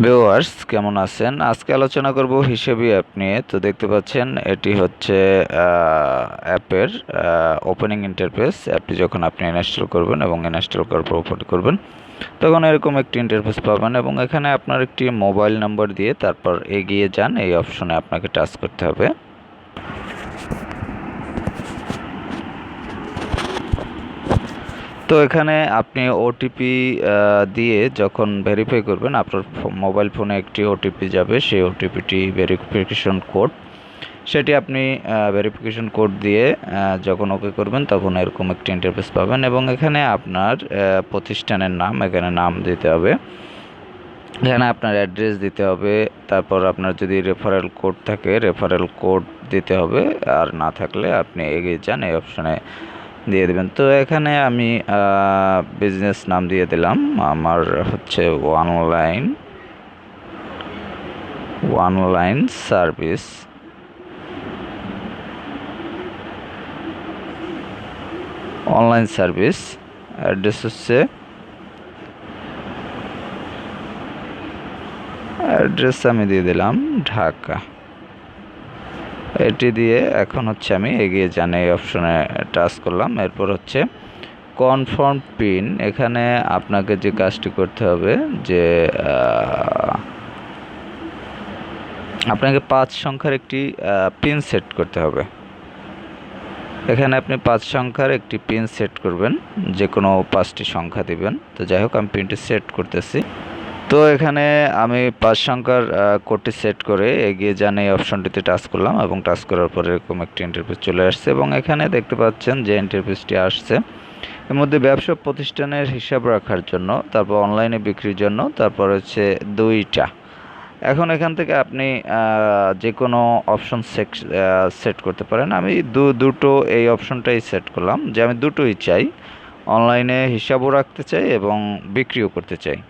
Viewers কেমন আছেন? আজকে আলোচনা করব হিসাবী অ্যাপ নিয়ে। তো দেখতে পাচ্ছেন এটি হচ্ছে অ্যাপের ওপেনিং ইন্টারফেস। অ্যাপটি যখন আপনি ইনস্টল করবেন এবং ইনস্টল করার পর ওপেন করবেন, তখন এরকম একটি ইন্টারফেস পাবেন এবং এখানে আপনার একটি মোবাইল নাম্বার দিয়ে তারপর এগিয়ে যান, এই অপশনে আপনাকে টাচ করতে হবে। তো এখানে আপনি ওটিপি দিয়ে যখন ভেরিফাই করবেন, আপনার মোবাইল ফোনে একটি ওটিপি যাবে, সেই ওটিপিটি ভেরিফিকেশন কোড, সেটি আপনি ভেরিফিকেশন কোড দিয়ে যখন ওকে করবেন তখন এরকম একটি ইন্টারফেস পাবেন এবং এখানে আপনার প্রতিষ্ঠানের নাম, এখানে নাম দিতে হবে, এখানে আপনার অ্যাড্রেস দিতে হবে, তারপর আপনার যদি রেফারেল কোড থাকে রেফারেল কোড দিতে হবে, আর না থাকলে আপনি এগিয়ে যান, এই অপশানে দিয়ে দেবেন। তো এখানে আমি বিজনেস নাম দিয়ে দিলাম, আমার হচ্ছে online service. Online service address হচ্ছে, অ্যাড্রেস আমি দিয়ে দিলাম ঢাকা। এটি দিয়ে এখন হচ্ছে আমি এগিয়ে যান, এই অপশনে টাচ করলাম। এরপর হচ্ছে কনফার্ম পিন। এখানে আপনাকে যে কাজটি করতে হবে যে আপনাকে 5 সংখ্যার একটি পিন সেট করতে হবে। এখানে আপনি 5 সংখ্যার একটি পিন সেট করবেন, যে কোনো 5টি সংখ্যা দিবেন। তো যাই হোক আমি পিনটি সেট করতেছি। তো এখানে আমি 5 সংখ্যার কোডটি সেট করে এগিয়ে যান, এই অপশনটিতে টাচ করলাম এবং টাচ করার পরে এরকম একটি ইন্টারফেস চলে আসছে এবং এখানে দেখতে পাচ্ছেন যে ইন্টারফেসটি আসছে। এর মধ্যে ব্যবসা প্রতিষ্ঠানের হিসাব রাখার জন্য, তারপর অনলাইনে বিক্রির জন্য, তারপর হচ্ছে 2টা। এখন এখান থেকে আপনি যে কোনো অপশন সেট করতে পারেন। আমি দুটো এই অপশনটাই সেট করলাম, যে আমি দুটোই চাই, অনলাইনে হিসাবও রাখতে চাই এবং বিক্রিও করতে চাই।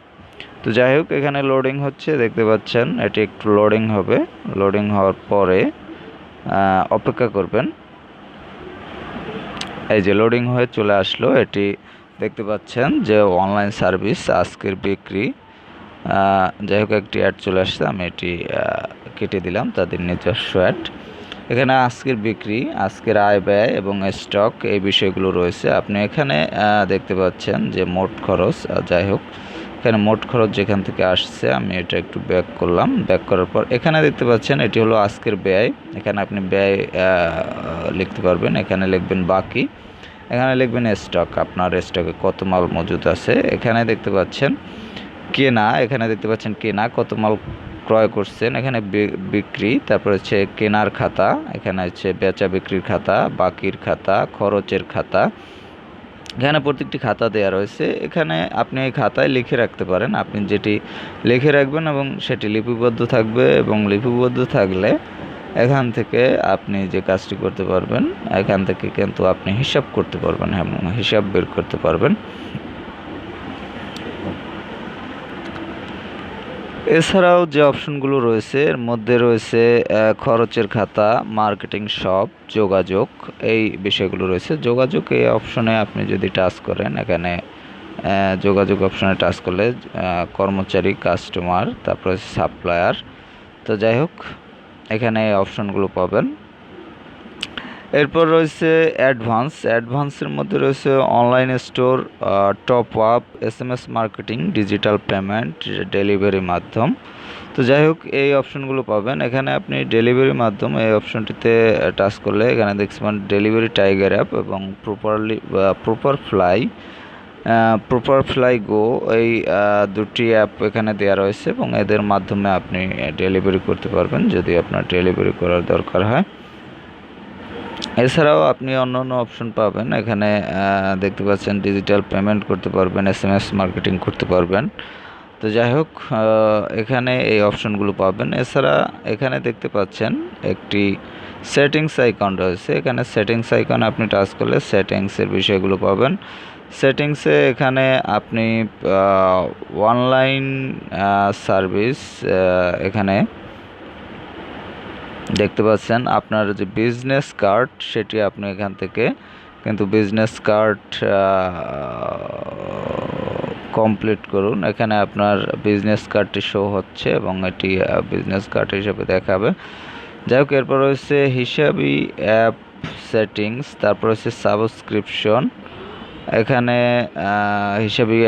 তো যাই হোক এখানে লোডিং হচ্ছে, দেখতে পাচ্ছেন এটি একটু লোডিং হবে। লোডিং হওয়ার পরে অপেক্ষা করবেন। এই যে লোডিং হয়ে চলে আসলো, এটি দেখতে পাচ্ছেন যে অনলাইন সার্ভিস আজকের বিক্রি। যাই হোক একটি অ্যাড চলে আসছে, আমি এটি কেটে দিলাম, তাদের নিজস্ব অ্যাড। এখানে আজকের বিক্রি, আজকের আয় ব্যয় এবং স্টক, এই বিষয়গুলো রয়েছে। আপনি এখানে দেখতে পাচ্ছেন যে মোট খরচ। যাই হোক এখানে মোট খরচ যেখান থেকে আসছে, আমি এটা একটু ব্যাক করলাম। ব্যাক করার পর এখানে দেখতে পাচ্ছেন এটি হলো আজকের ব্যয়। এখানে আপনি ব্যয় লিখতে পারবেন, এখানে লিখবেন বাকি, এখানে লিখবেন স্টক, আপনার স্টকে কত মাল মজুদ আছে। এখানে দেখতে পাচ্ছেন কেনা, এখানে দেখতে পাচ্ছেন কেনা, কত মাল ক্রয় করছেন। এখানে বিক্রি, তারপর হচ্ছে কেনার খাতা, এখানে হচ্ছে বেচা বিক্রির খাতা, বাকির খাতা, খরচের খাতা। এখানে প্রত্যেকটি খাতা দেওয়া রয়েছে। এখানে আপনি এই খাতায় লিখে রাখতে পারেন, আপনি যেটি লিখে রাখবেন এবং সেটি লিপিবদ্ধ থাকবে, এবং লিপিবদ্ধ থাকলে এখান থেকে আপনি যে কাজটি করতে পারবেন, এখান থেকে কিন্তু আপনি হিসাব করতে পারবেন এবং হিসাব বের করতে পারবেন। এছাড়াও যে অপশনগুলো রয়েছে এর মধ্যে রয়েছে খরচের খাতা, মার্কেটিং শপ, যোগাযোগ, এই বিষয়গুলো রয়েছে। যোগাযোগ এই অপশনে আপনি যদি টাচ করেন, এখানে যোগাযোগ অপশনে টাচ করলে কর্মচারী, কাস্টমার, তারপরে সাপ্লায়ার। তো যাই হোক এখানে এই অপশনগুলো পাবেন। এরপর রয়েছে অ্যাডভান্সের মধ্যে রয়েছে online store, top up, SMS marketing, digital payment, delivery মাধ্যম। তো যাই হোক এই অপশনগুলো পাবেন। এখানে আপনি ডেলিভারি মাধ্যম এই অপশনটিতে টাচ করলে এখানে দেখছেন ডেলিভারি টাইগার অ্যাপ এবং প্রপার ফ্লাই গো, এই দুটি অ্যাপ এখানে দেওয়া রয়েছে এবং এদের মাধ্যমে আপনি ডেলিভারি করতে পারবেন যদি আপনার ডেলিভারি করার দরকার হয়। এছাড়াও আপনি অন্যান্য অপশন পাবেন, এখানে দেখতে পাচ্ছেন ডিজিটাল পেমেন্ট করতে পারবেন, SMS মার্কেটিং করতে পারবেন। তো যাই হোক এখানে এই অপশনগুলো পাবেন। এছাড়া এখানে দেখতে পাচ্ছেন একটি সেটিংস আইকন রয়েছে, এখানে সেটিংস আইকনে আপনি টাচ করলে সেটিংসের বিষয়গুলো পাবেন। সেটিংসে এখানে আপনি অনলাইন সার্ভিস, এখানে দেখতে পাচ্ছেন আপনার যে বিজনেস কার্ড, সেটি আপনি এখান থেকে কিন্তু বিজনেস কার্ড কমপ্লিট করুন। এখানে আপনার বিজনেস কার্ডটি শো হচ্ছে এবং এটি বিজনেস কার্ড হিসেবে দেখাবে। যাই হোক, এরপর রয়েছে হিসাবি অ্যাপ সেটিংস, তারপর হচ্ছে সাবস্ক্রিপশন। এখানে হিসাবি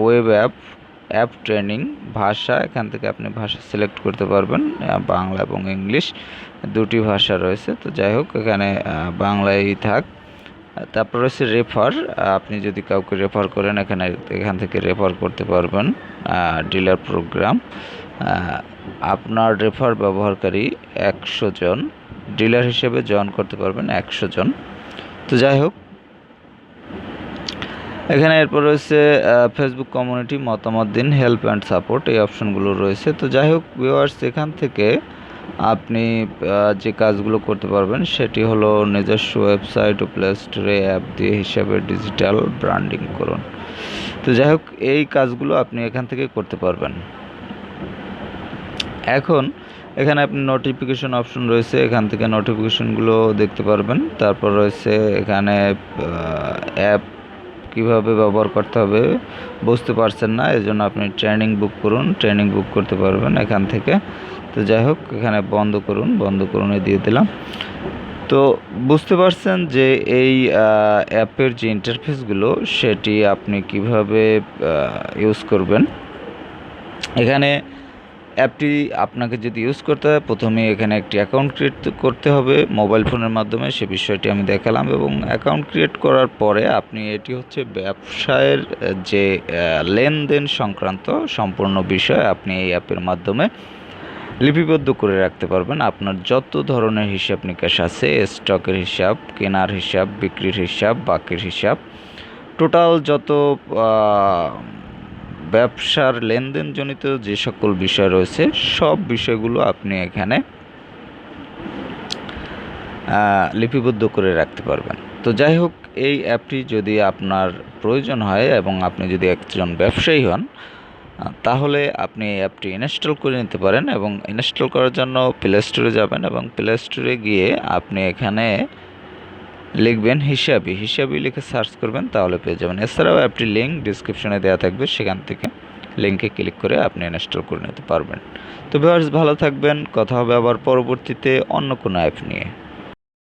ওয়েব অ্যাপ ট্রেনিং, ভাষা, এখান থেকে আপনি ভাষা সিলেক্ট করতে পারবেন, বাংলা এবং ইংলিশ দুটি ভাষা রয়েছে। তো যাই হোক, এখানে বাংলায় থাক। তারপর হচ্ছে রেফার, আপনি যদি কাউকে রেফার করেন এখান থেকে রেফার করতে পারবেন। ডিলার প্রোগ্রাম, আপনার রেফার ব্যবহারকারী 100 জন, ডিলার হিসেবে জয়েন করতে পারবেন 100 জন। তো যাই হোক, এখানে এরপর রয়েছে ফেসবুক কমিউনিটি, মতামত দিন, হেল্প অ্যান্ড সাপোর্ট, এই অপশনগুলো রয়েছে। তো যাই হোক ভিউয়ার্স, এখান থেকে আপনি যে কাজগুলো করতে পারবেন সেটি হলো নিজস্ব ওয়েবসাইট ও প্লে স্টোরে অ্যাপ দিয়ে হিসাবে ডিজিটাল ব্র্যান্ডিং করুন। তো যাই হোক, এই কাজগুলো আপনি এখান থেকে করতে পারবেন। এখন এখানে আপনি নোটিফিকেশন অপশন রয়েছে, এখান থেকে নোটিফিকেশনগুলো দেখতে পারবেন। তারপর রয়েছে এখানে অ্যাপ কিভাবে ব্যবহার করতে হবে বুঝতে পারছেন না, এজন্য আপনি ট্রেনিং বুক করুন, ট্রেনিং বুক করতে পারবেন এখান থেকে। তো যাই হোক, এখানে বন্ধ করুন দিয়ে দিলাম। তো বুঝতে পারছেন যে এই অ্যাপের যে ইন্টারফেসগুলো সেটি আপনি কিভাবে ইউজ করবেন। এখানে অ্যাপটি আপনাকে যদি ইউজ করতে হয়, প্রথমে এখানে একটি অ্যাকাউন্ট ক্রিয়েট করতে হবে মোবাইল ফোনের মাধ্যমে, সে বিষয়টি আমি দেখালাম। এবং অ্যাকাউন্ট ক্রিয়েট করার পরে আপনি এটি হচ্ছে ব্যবসায়ের যে লেনদেন সংক্রান্ত সম্পূর্ণ বিষয় আপনি এই অ্যাপের মাধ্যমে লিপিবদ্ধ করে রাখতে পারবেন। আপনার যত ধরনের হিসাব নিকাশ আছে, স্টকের হিসাব, কেনার হিসাব, বিক্রির হিসাব, বাকির হিসাব, টোটাল যত ব্যবসার লেনদেনজনিত যে সকল বিষয় রয়েছে সব বিষয়গুলো আপনি এখানে লিপিবদ্ধ করে রাখতে পারবেন। তো যাই হোক, এই অ্যাপটি যদি আপনার প্রয়োজন হয় এবং আপনি যদি একজন ব্যবসায়ী হন, তাহলে আপনি এই অ্যাপটি ইনস্টল করে নিতে পারেন। এবং ইনস্টল করার জন্য প্লে স্টোরে যাবেন এবং প্লে স্টোরে গিয়ে আপনি এখানে লিখবেন হিসাবি লিখে সার্চ করবেন, তাহলে পেয়ে যাবেন। এছাড়াও অ্যাপটির লিঙ্ক ডিসক্রিপশনে দেওয়া থাকবে, সেখান থেকে লিঙ্কে ক্লিক করে আপনি ইনস্টল করে নিতে পারবেন। তো ভিউয়ার্স, ভালো থাকবেন, কথা হবে আবার পরবর্তীতে অন্য কোনো অ্যাপ নিয়ে।